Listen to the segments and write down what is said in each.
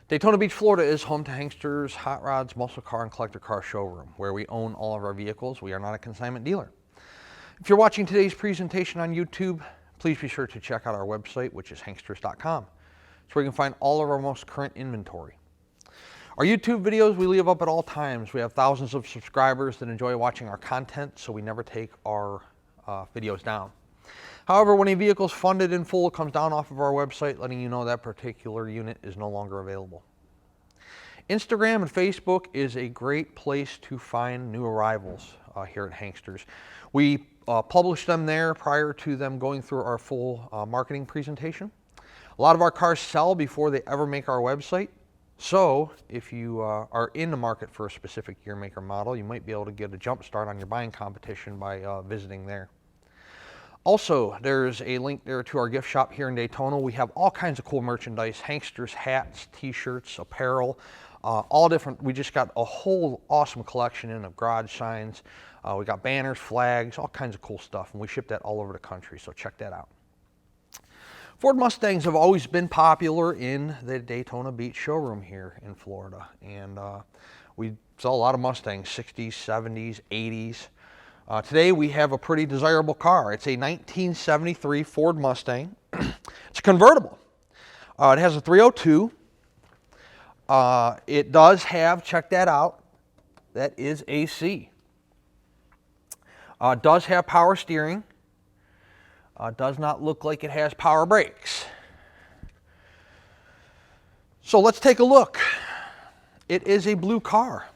Daytona Beach, Florida is home to Hankster's Hot Rods, Muscle Car, and Collector Car Showroom, where we own all of our vehicles. We are not a consignment dealer. If you're watching today's presentation on YouTube, please be sure to check out our website, which is hanksters.com. It's where you can find all of our most current inventory. Our YouTube videos we leave up at all times. We have thousands of subscribers that enjoy watching our content, so we never take our videos down. However, when a vehicle is funded in full, it comes down off of our website, letting you know that particular unit is no longer available. Instagram and Facebook is a great place to find new arrivals here at Hanksters. We publish them there prior to them going through our full marketing presentation. A lot of our cars sell before they ever make our website. So if you are in the market for a specific year, make, or model, you might be able to get a jump start on your buying competition by visiting there. Also, there's a link there to our gift shop here in Daytona. We have all kinds of cool merchandise, Hanksters, hats, t-shirts, apparel, all different. We just got a whole awesome collection in of garage signs. We got banners, flags, all kinds of cool stuff, and we ship that all over the country, so check that out. Ford Mustangs have always been popular in the Daytona Beach showroom here in Florida, and we sell a lot of Mustangs, 60s, 70s, 80s. Today we have a pretty desirable car. It's a 1973 Ford Mustang. It's a convertible. It has a 302. It does have, check that out, that is AC. Does have power steering. Does not look like it has power brakes. So let's take a look. It is a blue car.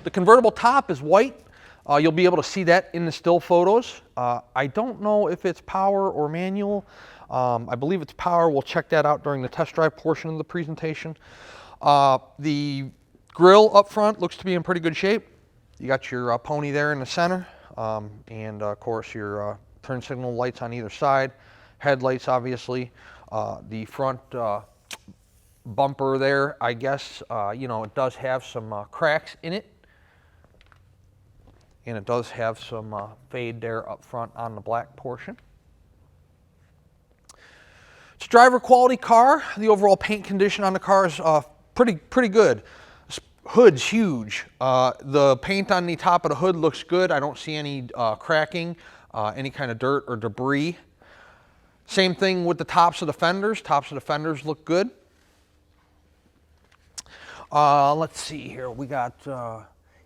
The convertible top is white. You'll be able to see that in the still photos. I don't know if it's power or manual. I believe it's power. We'll check that out during the test drive portion of the presentation. The grille up front looks to be in pretty good shape. You got your pony there in the center, and of course your turn signal lights on either side. Headlights, obviously. The front bumper there, I guess, you know, it does have some cracks in it. And it does have some fade there up front on the black portion. It's a driver quality car. The overall paint condition on the car is pretty good. This hood's huge. The paint on the top of the hood looks good. I don't see any cracking, any kind of dirt or debris. Same thing with the tops of the fenders. Tops of the fenders look good. Let's see here. We got...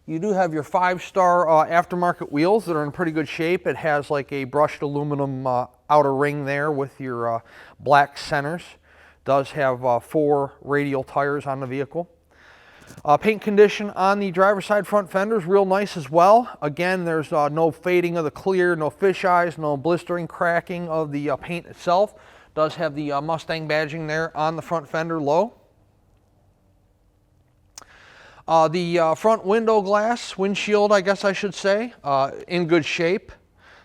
you do have your 5-star aftermarket wheels that are in pretty good shape. It has like a brushed aluminum outer ring there with your black centers. Does have 4 radial tires on the vehicle. Paint condition on the driver's side front fenders, real nice as well. Again, there's no fading of the clear, no fisheyes, no blistering, cracking of the paint itself. Does have the Mustang badging there on the front fender low. The front window glass, windshield, I guess I should say, in good shape.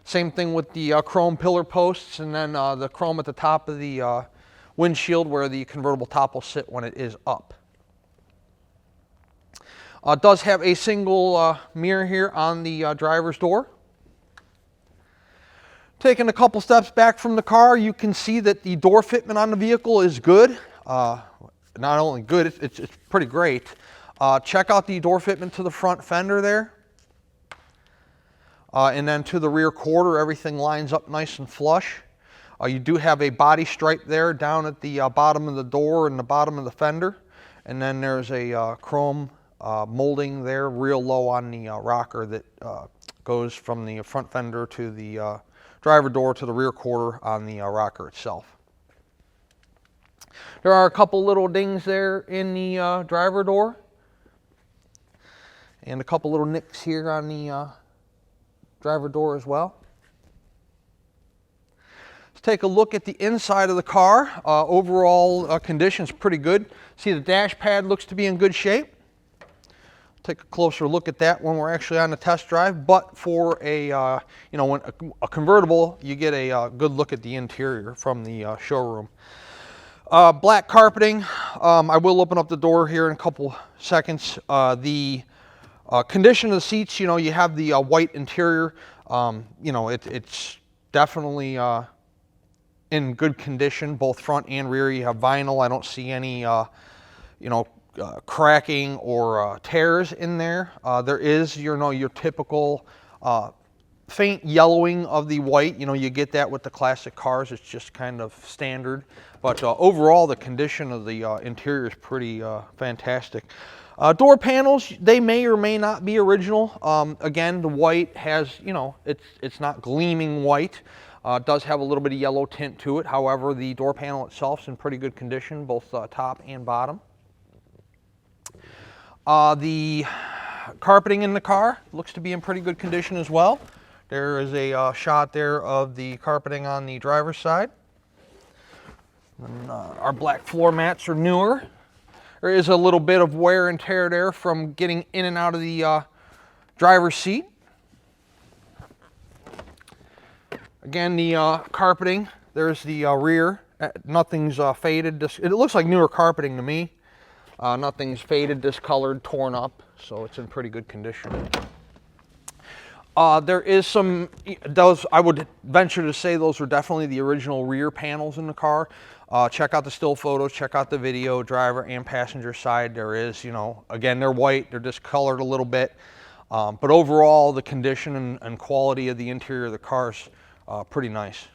Same thing with the chrome pillar posts, and then the chrome at the top of the windshield where the convertible top will sit when it is up. Does have a single mirror here on the driver's door. Taking a couple steps back from the car, you can see that the door fitment on the vehicle is good. Not only good, it's pretty great. Check out the door fitment to the front fender there. And then to the rear quarter, everything lines up nice and flush. You do have a body stripe there down at the bottom of the door and the bottom of the fender. And then there's a chrome molding there real low on the rocker that goes from the front fender to the driver door to the rear quarter on the rocker itself. There are a couple little dings there in the driver door. And a couple little nicks here on the driver door as well. Let's take a look at the inside of the car. Overall condition's pretty good. See, the dash pad looks to be in good shape. Take a closer look at that when we're actually on the test drive. But for a you know, when a convertible, you get a good look at the interior from the showroom. Black carpeting. I will open up the door here in a couple seconds. The condition of the seats, you know, you have the white interior. You know, it's definitely in good condition, both front and rear. You have vinyl. I don't see any, cracking or tears in there. There is, your typical faint yellowing of the white. You get that with the classic cars. It's just kind of standard. But overall, the condition of the interior is pretty fantastic. Door panels, they may or may not be original. Again, the white has, it's not gleaming white. It does have a little bit of yellow tint to it. However, the door panel itself is in pretty good condition, both top and bottom. The carpeting in the car looks to be in pretty good condition as well. There is a shot there of the carpeting on the driver's side. And, our black floor mats are newer. There is a little bit of wear and tear there from getting in and out of the driver's seat. Again, the carpeting, there's the rear. Nothing's faded. It looks like newer carpeting to me. Nothing's faded, discolored, torn up, so it's in pretty good condition. There is some, I would venture to say those are definitely the original rear panels in the car. Check out the still photos, check out the video, driver and passenger side. There is, again, they're white, they're discolored a little bit. But overall, the condition and quality of the interior of the car is pretty nice.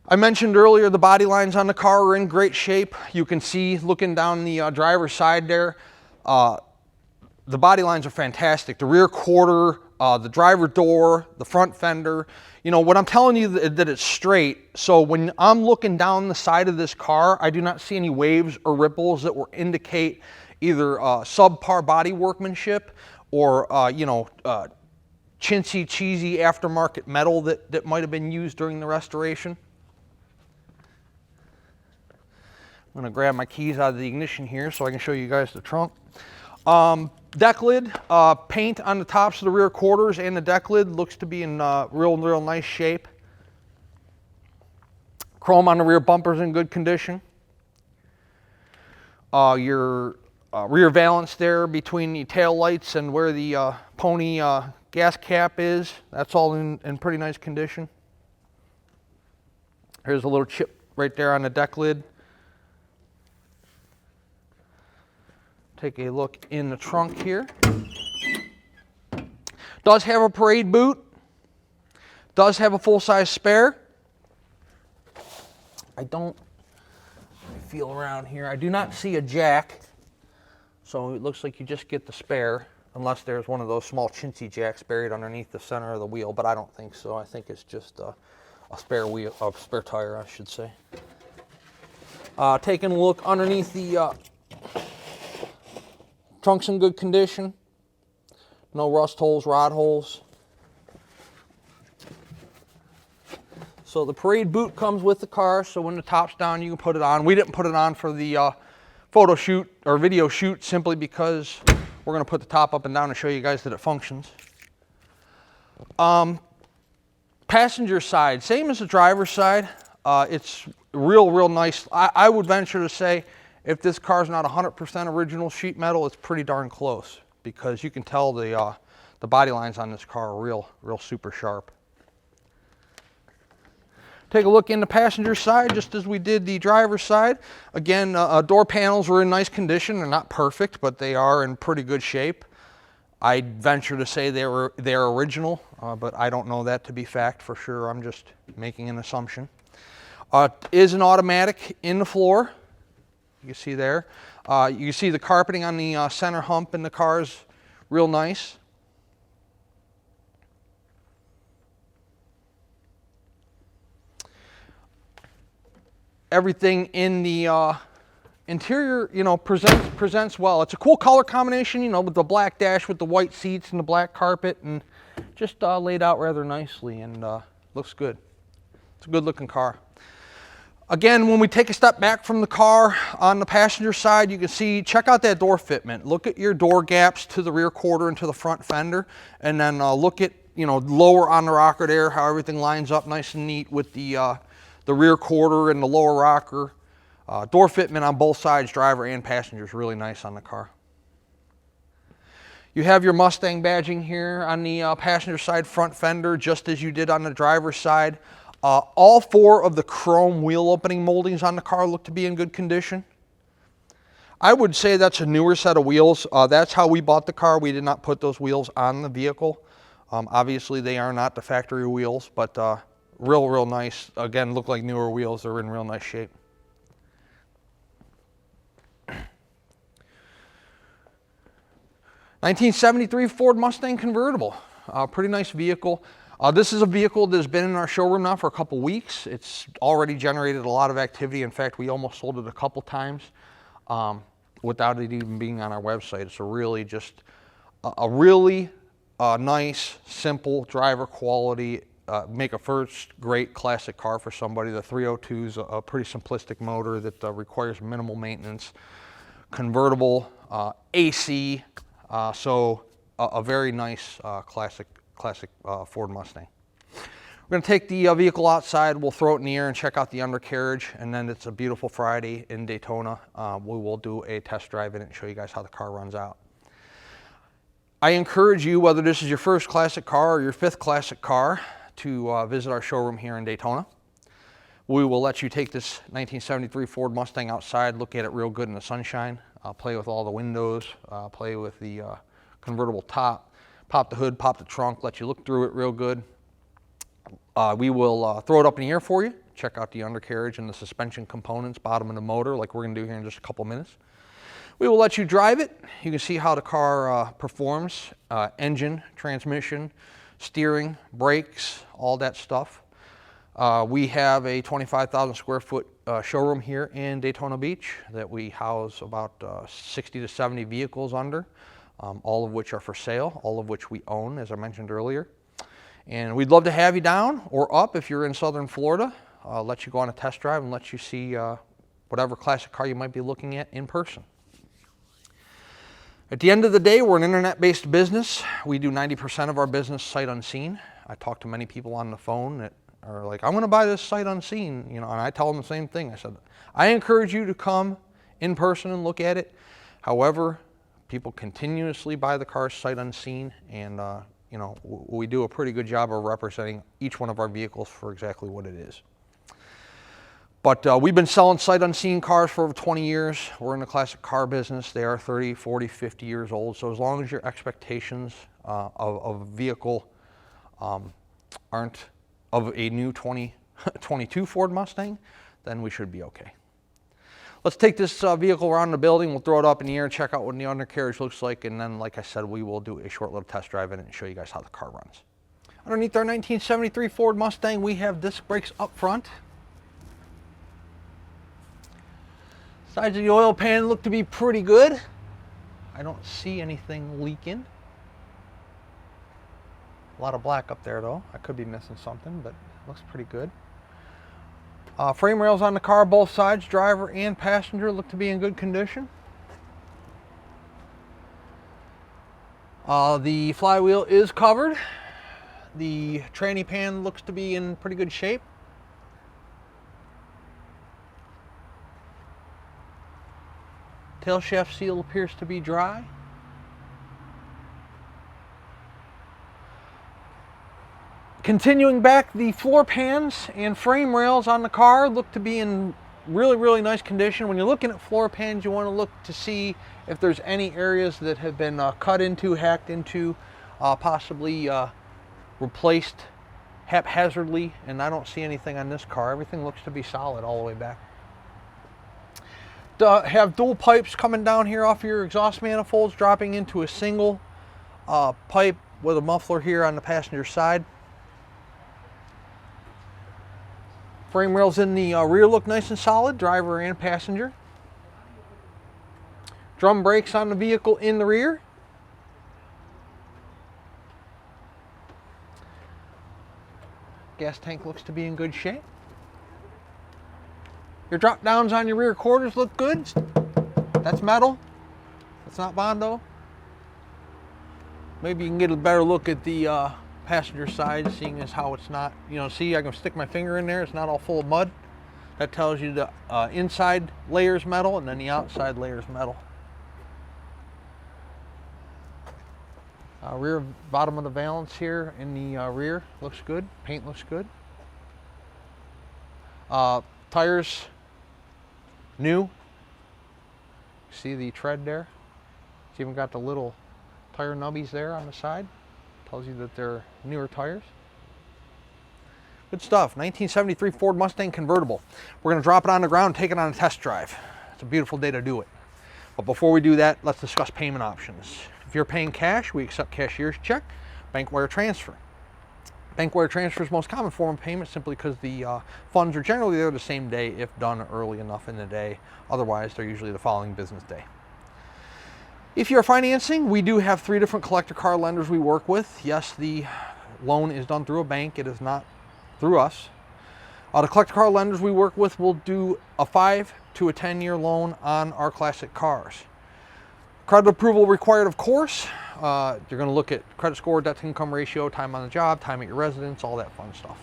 I mentioned earlier the body lines on the car are in great shape. You can see, looking down the driver's side there, the body lines are fantastic. The rear quarter, the driver door, the front fender. What I'm telling you that it's straight. So when I'm looking down the side of this car, I do not see any waves or ripples that will indicate either subpar body workmanship or, chintzy, cheesy aftermarket metal that might have been used during the restoration. I'm going to grab my keys out of the ignition here so I can show you guys the trunk. Deck lid, paint on the tops of the rear quarters and the deck lid looks to be in real nice shape. Chrome on the rear bumpers in good condition. Your rear valance there between the tail lights and where the pony gas cap is, that's all in pretty nice condition. Here's a little chip right there on the deck lid. Take a look in the trunk here. Does have a parade boot. Does have a full-size spare. Let me feel around here. I do not see a jack, so it looks like you just get the spare, unless there's one of those small chintzy jacks buried underneath the center of the wheel, but I don't think so. I think it's just a spare wheel, a spare tire, I should say. Taking a look underneath the trunk's in good condition. No rust holes, rod holes. So the parade boot comes with the car, so when the top's down, you can put it on. We didn't put it on for the photo shoot or video shoot simply because we're going to put the top up and down and show you guys that it functions. Passenger side, same as the driver's side. It's real nice. I would venture to say if this car's not 100% original sheet metal, it's pretty darn close because you can tell the body lines on this car are real super sharp. Take a look in the passenger side just as we did the driver's side. Again, door panels are in nice condition. They're not perfect, but they are in pretty good shape. I'd venture to say they're original, but I don't know that to be fact for sure. I'm just making an assumption. Is an automatic in the floor. You can see there. You can see the carpeting on the center hump in the car is real nice. Everything in the interior, presents well. It's a cool color combination, with the black dash with the white seats and the black carpet, and just laid out rather nicely and looks good. It's a good looking car. Again, when we take a step back from the car on the passenger side, you can see, check out that door fitment. Look at your door gaps to the rear quarter and to the front fender, and then look at, lower on the rocker there, how everything lines up nice and neat with the rear quarter and the lower rocker. Door fitment on both sides, driver and passenger, is really nice on the car. You have your Mustang badging here on the passenger side front fender, just as you did on the driver's side. All 4 of the chrome wheel opening moldings on the car look to be in good condition. I would say that's a newer set of wheels. That's how we bought the car. We did not put those wheels on the vehicle. Obviously, they are not the factory wheels, but real nice. Again, look like newer wheels. They're in real nice shape. (1973) Ford Mustang convertible. Pretty nice vehicle. This is a vehicle that has been in our showroom now for a couple weeks. It's already generated a lot of activity. In fact, we almost sold it a couple times without it even being on our website. It's a really just a really nice, simple driver quality. Make a first great classic car for somebody. The 302 is a pretty simplistic motor that requires minimal maintenance. Convertible, AC, so a very nice classic Ford Mustang. We're going to take the vehicle outside, we'll throw it in the air and check out the undercarriage, and then it's a beautiful Friday in Daytona. We will do a test drive in it and show you guys how the car runs out. I encourage you, whether this is your first classic car or your 5th classic car, to visit our showroom here in Daytona. We will let you take this 1973 Ford Mustang outside, look at it real good in the sunshine, play with all the windows, play with the convertible top, pop the hood, pop the trunk, let you look through it real good. We will throw it up in the air for you, check out the undercarriage and the suspension components, bottom of the motor, like we're going to do here in just a couple minutes. We will let you drive it. You can see how the car performs, engine, transmission, steering, brakes, all that stuff. We have a 25,000 square foot showroom here in Daytona Beach that we house about 60 to 70 vehicles under, all of which are for sale, all of which we own, as I mentioned earlier. And we'd love to have you down or up if you're in southern Florida. Let you go on a test drive and let you see whatever classic car you might be looking at in person. At the end of the day, we're an internet-based business. We do 90% of our business sight unseen. I talk to many people on the phone that are like, I'm going to buy this sight unseen, and I tell them the same thing. I said, I encourage you to come in person and look at it. However, people continuously buy the cars sight unseen, and we do a pretty good job of representing each one of our vehicles for exactly what it is. But we've been selling sight unseen cars for over 20 years. We're in the classic car business. They are 30, 40, 50 years old. So as long as your expectations of a vehicle aren't of a new 2022 Ford Mustang, then we should be okay. Let's take this vehicle around the building. We'll throw it up in the air and check out what the undercarriage looks like. And then, like I said, we will do a short little test drive in it and show you guys how the car runs. Underneath our 1973 Ford Mustang, we have disc brakes up front. Sides of the oil pan look to be pretty good. I don't see anything leaking. A lot of black up there though. I could be missing something, but it looks pretty good. Frame rails on the car, both sides, driver and passenger, look to be in good condition. The flywheel is covered. The tranny pan looks to be in pretty good shape. Tail shaft seal appears to be dry. Continuing back, the floor pans and frame rails on the car look to be in really nice condition. When you're looking at floor pans, you want to look to see if there's any areas that have been cut into, hacked into, possibly replaced haphazardly, and I don't see anything on this car. Everything looks to be solid all the way back. Have dual pipes coming down here off your exhaust manifolds, dropping into a single pipe with a muffler here on the passenger side. Frame rails in the rear look nice and solid, driver and passenger. Drum brakes on the vehicle in the rear. Gas tank looks to be in good shape. Your drop downs on your rear quarters look good. That's metal. That's not Bondo. Maybe you can get a better look at the passenger side, seeing as how it's not, see, I can stick my finger in there, it's not all full of mud. That tells you the inside layer is metal and then the outside layer is metal. Rear bottom of the valance here in the rear looks good. Paint looks good. Tires, new. See the tread there? It's even got the little tire nubbies there on the side. Tells you that they're newer tires. Good stuff. 1973 Ford Mustang convertible. We're going to drop it on the ground and take it on a test drive. It's a beautiful day to do it. But before we do that, let's discuss payment options. If you're paying cash, we accept cashier's check, bank wire transfer. Bank wire transfer is the most common form of payment simply because the funds are generally there the same day if done early enough in the day. Otherwise, they're usually the following business day. If you're financing, we do have 3 different collector car lenders we work with. Yes, the loan is done through a bank. It is not through us. The collector car lenders we work with will do a 5 to a 10-year loan on our classic cars. Credit approval required, of course. You're going to look at credit score, debt to income ratio, time on the job, time at your residence, all that fun stuff.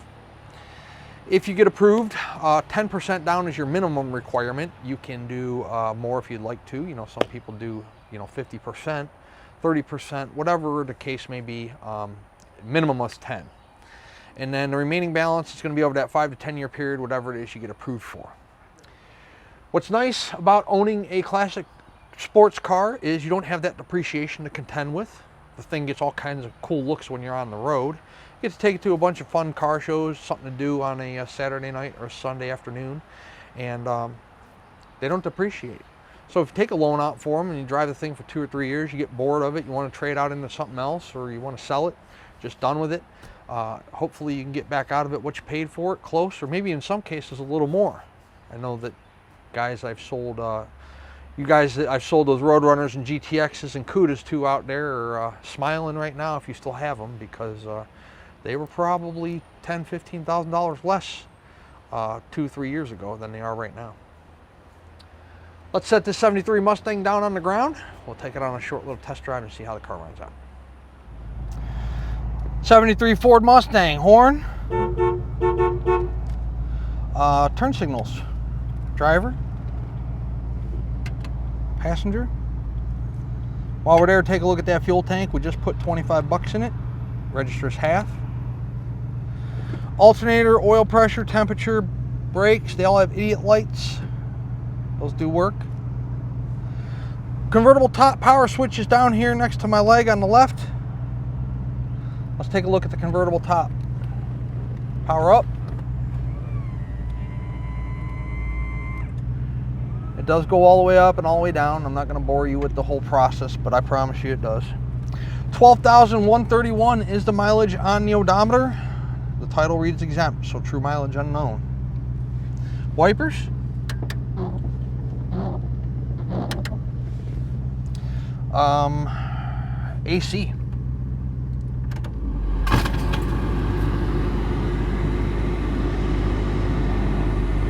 If you get approved, 10% down is your minimum requirement. You can do more if you'd like to. You know, some people do, 50%, 30%, whatever the case may be. Minimum is 10. And then the remaining balance is going to be over that 5 to 10 year period, whatever it is you get approved for. What's nice about owning a classic sports car is you don't have that depreciation to contend with. The thing gets all kinds of cool looks when you're on the road. You get to take it to a bunch of fun car shows, something to do on a Saturday night or Sunday afternoon, and they don't depreciate. So if you take a loan out for them and you drive the thing for 2 or 3 years, you get bored of it, you want to trade out into something else, or you want to sell it, just done with it. Hopefully you can get back out of it what you paid for it, close, or maybe in some cases a little more. I know that guys I've sold, you guys that I've sold those Roadrunners and GTXs and Cudas to out there are smiling right now if you still have them, because they were probably $10,000, $15,000 less 2-3 years ago than they are right now. Let's set this 73 Mustang down on the ground. We'll take it on a short little test drive and see how the car runs out. 73 Ford Mustang, horn, turn signals, driver, passenger. While we're there, take a look at that fuel tank. We just put 25 bucks in it. Registers half. Alternator, oil pressure, temperature, brakes, they all have idiot lights. Those do work. Convertible top power switch is down here next to my leg on the left. Let's take a look at the convertible top. Power up. It does go all the way up and all the way down. I'm not going to bore you with the whole process, but I promise you it does. 12,131 is the mileage on the odometer. The title reads exempt, so true mileage unknown. Wipers. AC.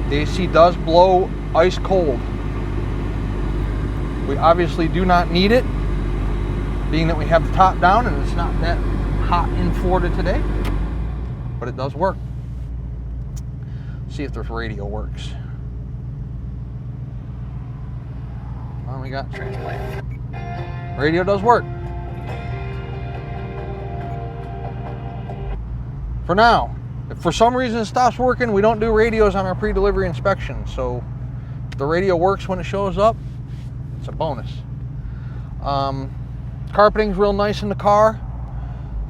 The AC does blow ice cold. We obviously do not need it, being that we have the top down and it's not that hot in Florida today, but it does work. See if the radio works. Well, we got translate. Radio does work. For now. If for some reason it stops working, we don't do radios on our pre-delivery inspection. So if the radio works when it shows up, it's a bonus. Carpeting's real nice in the car.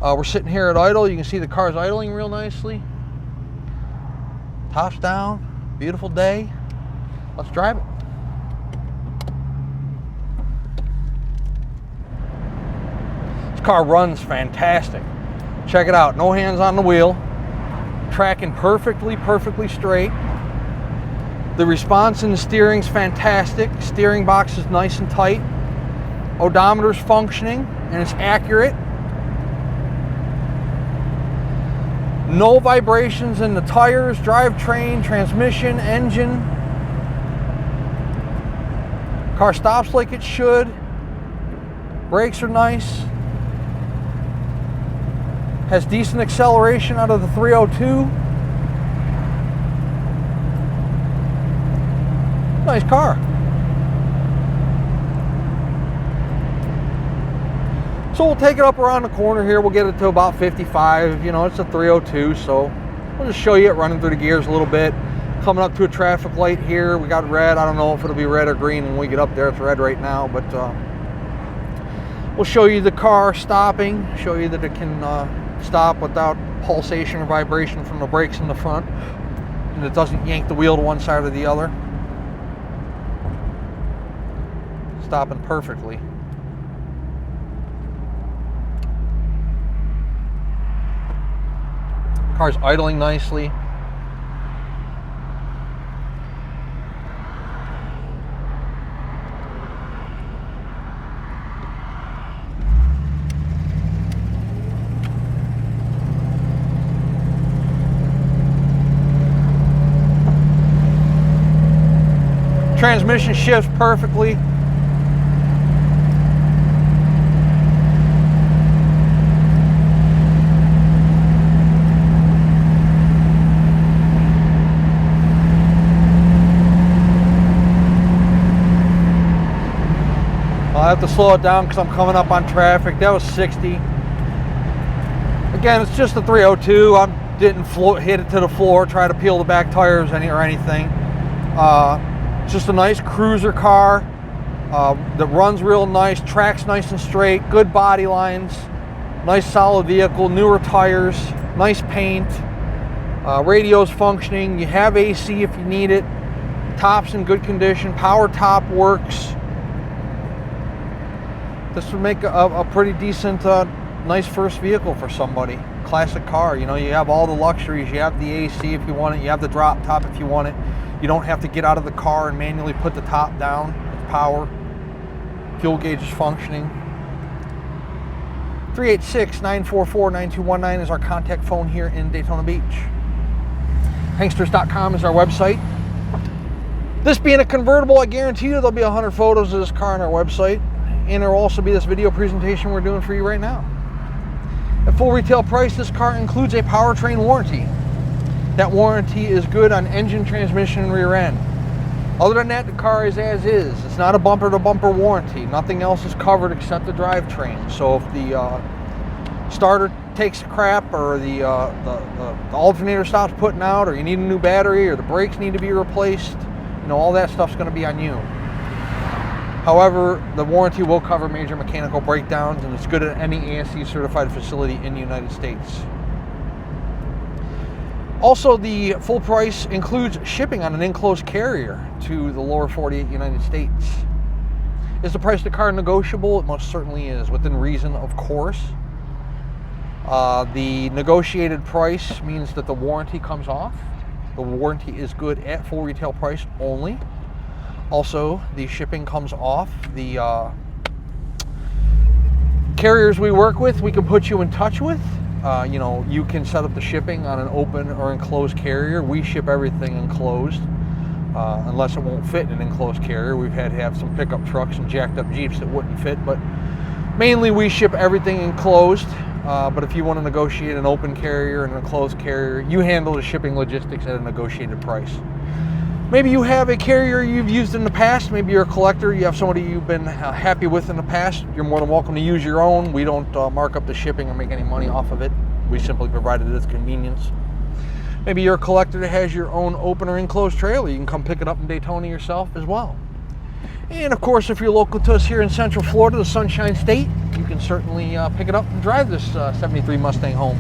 We're sitting here at idle. You can see the car's idling real nicely. Tops down, beautiful day. Let's drive it. This car runs fantastic. Check it out, no hands on the wheel. Tracking perfectly straight. The response in the steering's fantastic. Steering box is nice and tight. Odometer's functioning and it's accurate. No vibrations in the tires, drivetrain, transmission, engine. Car stops like it should. Brakes are nice. Has decent acceleration out of the 302. Nice car. So we'll take it up around the corner here. We'll get it to about 55. You know, it's a 302, so we'll just show you it running through the gears a little bit. Coming up to a traffic light here. We got red. I don't know if it'll be red or green when we get up there. It's red right now, but we'll show you the car stopping, show you that it can stop without pulsation or vibration from the brakes in the front, and it doesn't yank the wheel to one side or the other. Stopping perfectly. Car's idling nicely. Transmission shifts perfectly. I'll have to slow it down because I'm coming up on traffic. That was 60. Again, it's just a 302. I didn't hit it to the floor, try to peel the back tires or anything. It's just a nice cruiser car that runs real nice, tracks nice and straight, good body lines, nice solid vehicle, newer tires, nice paint, radio's functioning. You have AC if you need it. Top's in good condition. Power top works. This would make a pretty decent, nice first vehicle for somebody. Classic car. You know, you have all the luxuries. You have the AC if you want it. You have the drop top if you want it. You don't have to get out of the car and manually put the top down. It's power. Fuel gauge is functioning. 386-944-9219 is our contact phone here in Daytona Beach. Hanksters.com is our website. This being a convertible, I guarantee you there'll be 100 photos of this car on our website. And there will also be this video presentation we're doing for you right now. At full retail price, this car includes a powertrain warranty. That warranty is good on engine, transmission, and rear end. Other than that, the car is as is. It's not a bumper-to-bumper warranty. Nothing else is covered except the drivetrain. So if the starter takes a crap, or the alternator stops putting out, or you need a new battery, or the brakes need to be replaced, you know, all that stuff's going to be on you. However, the warranty will cover major mechanical breakdowns, and it's good at any ASE certified facility in the United States. Also, the full price includes shipping on an enclosed carrier to the lower 48 United States. Is the price of the car negotiable? It most certainly is, within reason, of course. The negotiated price means that the warranty comes off. The warranty is good at full retail price only. Also, the shipping comes off. The carriers we work with, we can put you in touch with. You know, you can set up the shipping on an open or enclosed carrier. We ship everything enclosed, unless it won't fit in an enclosed carrier. We've had to have some pickup trucks and jacked up Jeeps that wouldn't fit, but mainly we ship everything enclosed. But if you want to negotiate an open carrier and an enclosed carrier, you handle the shipping logistics at a negotiated price. Maybe you have a carrier you've used in the past. Maybe you're a collector. You have somebody you've been happy with in the past. You're more than welcome to use your own. We don't mark up the shipping or make any money off of it. We simply provide it as convenience. Maybe you're a collector that has your own open or enclosed trailer. You can come pick it up in Daytona yourself as well. And of course, if you're local to us here in Central Florida, the Sunshine State, you can certainly pick it up and drive this 73 Mustang home.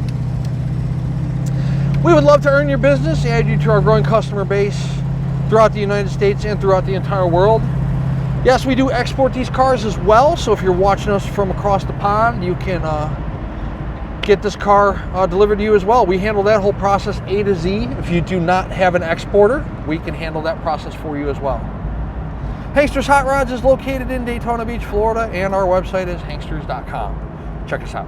We would love to earn your business, add you to our growing customer base throughout the United States and throughout the entire world. Yes, we do export these cars as well, so if you're watching us from across the pond, you can get this car delivered to you as well. We handle that whole process A to Z. If you do not have an exporter, we can handle that process for you as well. Hanksters Hot Rods is located in Daytona Beach, Florida, and our website is hanksters.com. Check us out.